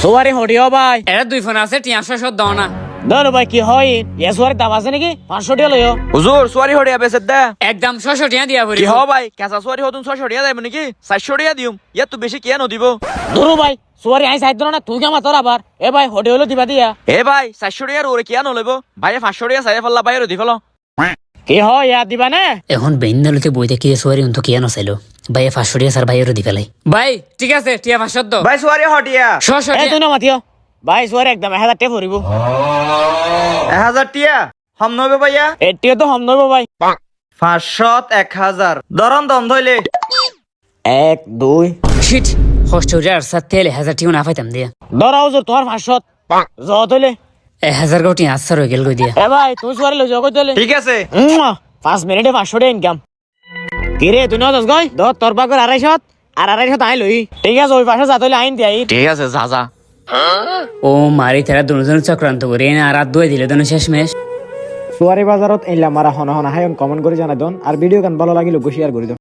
সোয়ারি হডিও ভাই এরা দুই ফোন আছে 300 দাও না। ধরো ভাই কি হয় এ সোয়ারি দাম আছে নাকি 500 টাকা লইও। হুজুর সোয়ারি হড়িয়া বেচে দে একদম 600 টাকা দিয়া পড়ি। কি হ ভাই কেঁচা সোয়ারি হতুন 600 টাকা যাইব নাকি 400 টাকা দিম ইয়া তো বেশি কিয়া নদিব ধরো ভাই সোয়ারি আই সাইড না তুই কেমন তোর আবার এ ভাই হডি হলো দিবা দিয়া এ ভাই 400 টাকার ওরে কিয়া নলইব ভাই 500 টাকা চাই ফেললা ভাই দি ফেলো কি হয় ইয়া দিবা না এখন বেইন্দালতে বইতে কি সোয়ারি উন্ত কিয়া নসাইলো ভাইয়া 500 টাকা স্যার ভাইয়েরও দি ফেলাই। ভাই ঠিক আছে টিয়া 500 দাও। ভাই সোয়ারি হটিয়া 600 এ টাকা। তুই না মাতিও ভাই সোয়ারি একদম 1000 টাকা পড়িব 1000 টিয়া হম নবে ভাইয়া এটিও তো হম নইব ভাই 500 1000 দরন দম ধইলে 1 2 শিট কষ্ট হইরা আর সাথে 1000 টাকা না পাইতাম দিয়া ধরো হুজুর তোমার 500 যত হইলে 1000 গাউটি আছার হয়ে গেল কই দিয়া। এ ভাই তুই সোয়ারি লই যাও কই দিলে ঠিক আছে 5 মিনিটে 500 টাকা ইনকাম কি রে তুই না দস গই ধর তোর পাকর 250 আর 250 আই লই ঠিক আছে ওই পাশে যা তইলে আইন দিই ঠিক আছে যা যা ও মারি তারা দুজন চক্রান্ত করে না আর দুই দিলে দন শেষ মেশ। সোয়ারি বাজারত এলা মারা হনা হনা হায়ন কমেন্ট করে জানাই দন আর ভিডিও গান ভালো লাগিলে শেয়ার করে দিন।